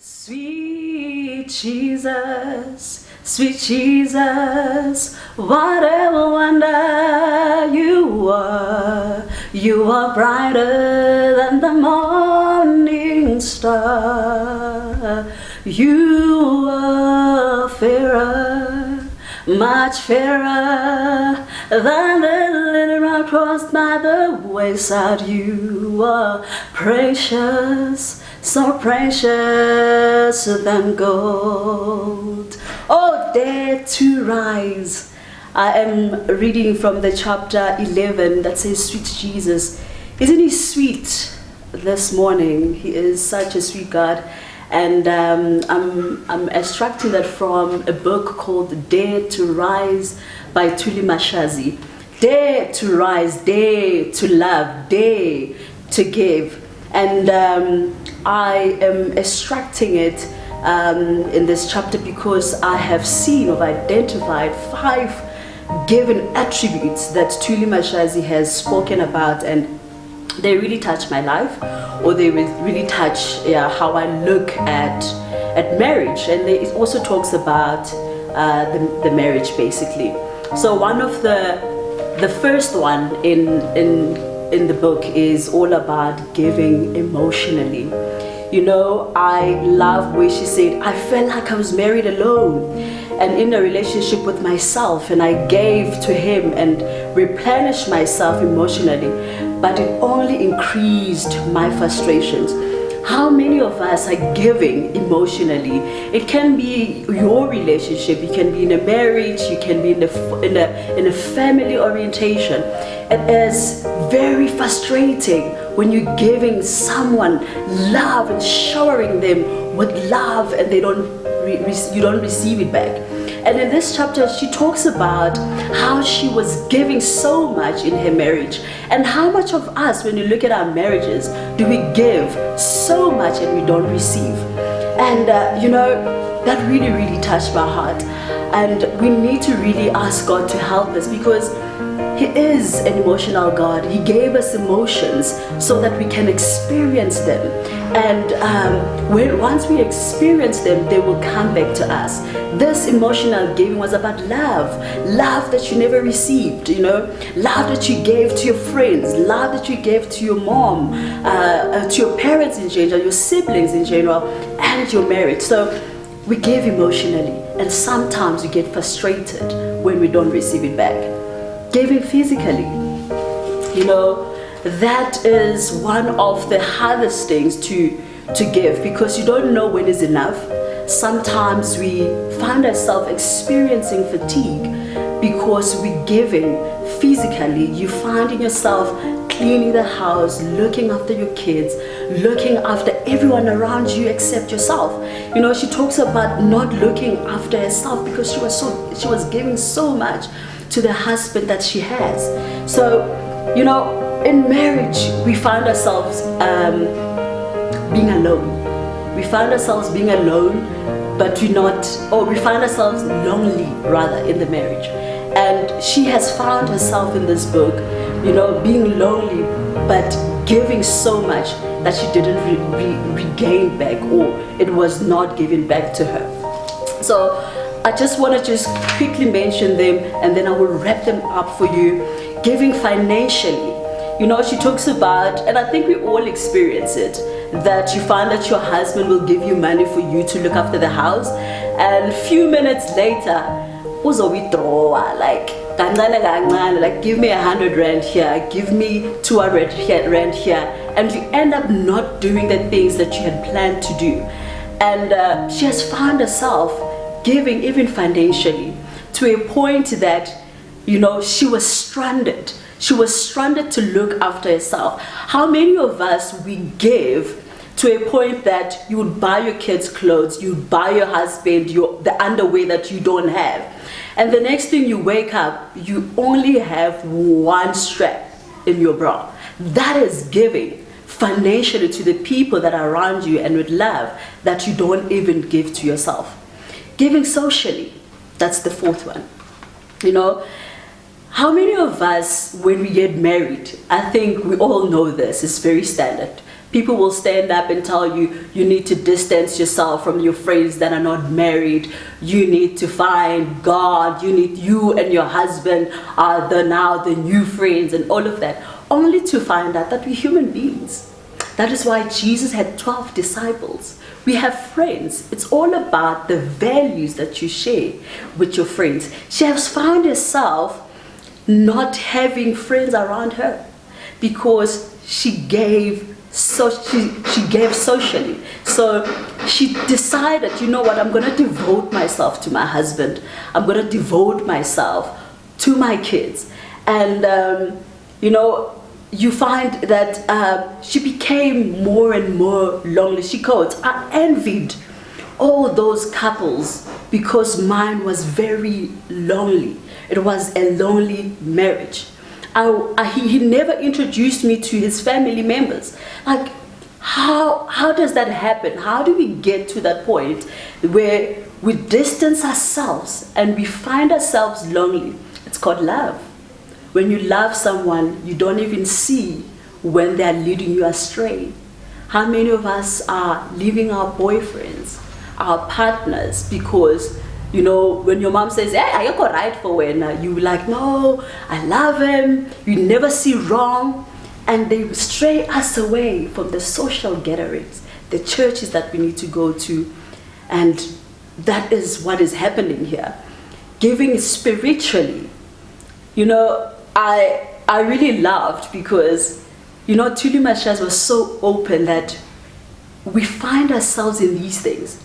Sweet Jesus, what a wonder you are brighter than the morning star, you are fairer, much fairer than the little rock crossed by the wayside, you are precious, so precious than gold. Oh, dare to rise. I am reading from the chapter 11 that says, sweet Jesus. Isn't he sweet this morning? He is such a sweet God. And I'm extracting that from a book called Dare to Rise by Tuli Mashazi. Dare to rise, dare to love, dare to give. And I am extracting it in this chapter because I have seen or identified 5 given attributes that Tuli Mashazi has spoken about, and they really touch my life, or they really touch how I look at marriage. And it also talks about the marriage basically. So one of the first one in the book is all about giving emotionally. You know, I love where she said, I felt like I was married alone and in a relationship with myself, and I gave to him and replenished myself emotionally, but it only increased my frustrations. How many of us are giving emotionally? It can be your relationship, you can be in a marriage, you can be in a family orientation. It is very frustrating when you're giving someone love and showering them with love, and you don't receive it back. And in this chapter, she talks about how she was giving so much in her marriage, and how much of us, when you look at our marriages, do we give so much and we don't receive. And that really, really touched my heart. And we need to really ask God to help us, because He is an emotional God. He gave us emotions so that we can experience them. And once we experience them, they will come back to us. This emotional giving was about love that you never received, love that you gave to your friends, love that you gave to your mom, to your parents in general, your siblings in general, and your marriage. So we give emotionally, and sometimes we get frustrated when we don't receive it back. Giving physically, that is one of the hardest things to give, because you don't know when is enough. Sometimes we find ourselves experiencing fatigue because we're giving physically. You finding yourself cleaning the house, looking after your kids, looking after everyone around you except yourself. She talks about not looking after herself because she was giving so much to the husband that she has. So, in marriage, we find ourselves being alone. We find ourselves being alone, but we find ourselves lonely rather in the marriage. And she has found herself in this book, being lonely, but giving so much that she didn't regain back, or it was not given back to her. So I just want to quickly mention them, and then I will wrap them up for you. Giving financially. She talks about, and I think we all experience it, that you find that your husband will give you money for you to look after the house, and a few minutes later, like give me 100 rand here, give me 200 rand here, and you end up not doing the things that you had planned to do. And she has found herself giving even financially to a point that she was stranded. She was stranded to look after herself. How many of us we give to a point that you would buy your kids clothes, you would buy your husband the underwear that you don't have, and the next thing you wake up, you only have one strap in your bra. That is giving financially to the people that are around you, and with love that you don't even give to yourself. Giving socially, that's the 4th one. How many of us, when we get married, I think we all know this, it's very standard. People will stand up and tell you, you need to distance yourself from your friends that are not married. You need to find God. You and your husband are now the new friends and all of that. Only to find out that we're human beings. That is why Jesus had 12 disciples. We have friends. It's all about the values that you share with your friends. She has found herself not having friends around her because she gave socially. So she decided, you know what, I'm going to devote myself to my husband. I'm going to devote myself to my kids. And you find that she became more and more lonely. She quotes, I envied all those couples because mine was very lonely. It was a lonely marriage. He never introduced me to his family members. Like, how does that happen? How do we get to that point where we distance ourselves and we find ourselves lonely? It's called love. When you love someone, you don't even see when they're leading you astray. How many of us are leaving our boyfriends, our partners, because when your mom says, hey, are you right for when? You're like, no, I love him. You never see wrong. And they stray us away from the social gatherings, the churches that we need to go to. And that is what is happening here. Giving spiritually. I really loved because, Tuli Mashaz was so open that we find ourselves in these things.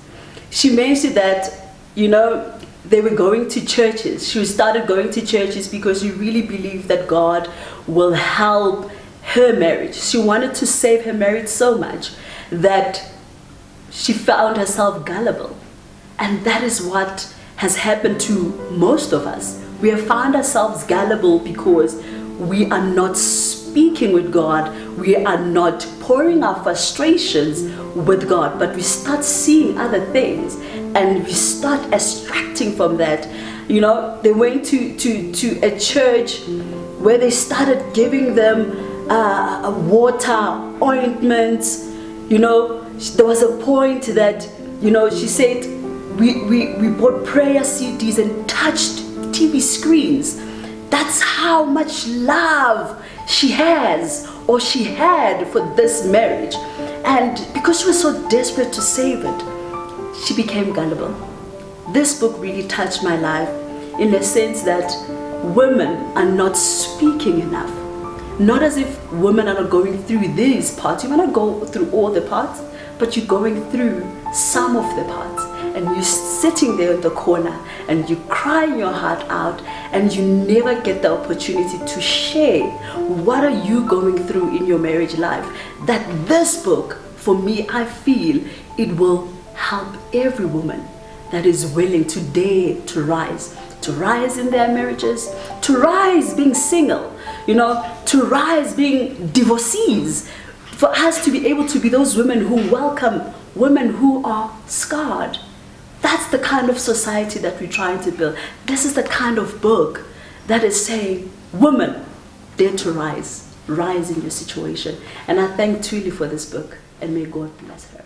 She mentioned that they were going to churches. She started going to churches because she really believed that God will help her marriage. She wanted to save her marriage so much that she found herself gullible. And that is what has happened to most of us. We have found ourselves gullible because we are not speaking with God. We are not pouring our frustrations with God, but we start seeing other things and we start extracting from that. They went to a church where they started giving them water, ointments. There was a point that, she said, we bought prayer CDs and touched TV screens. That's how much love she has or she had for this marriage. And because she was so desperate to save it, she became gullible. This book really touched my life in the sense that women are not speaking enough. Not as if women are not going through these parts. You might not go through all the parts, but you're going through some of the parts. And you're sitting there in the corner and you're crying your heart out and you never get the opportunity to share what are you going through in your marriage life. That this book, for me, I feel it will help every woman that is willing to dare to rise in their marriages, to rise being single, to rise being divorcees, for us to be able to be those women who welcome women who are scarred. That's the kind of society that we're trying to build. This is the kind of book that is saying, woman, dare to rise in your situation. And I thank Tuli for this book, and may God bless her.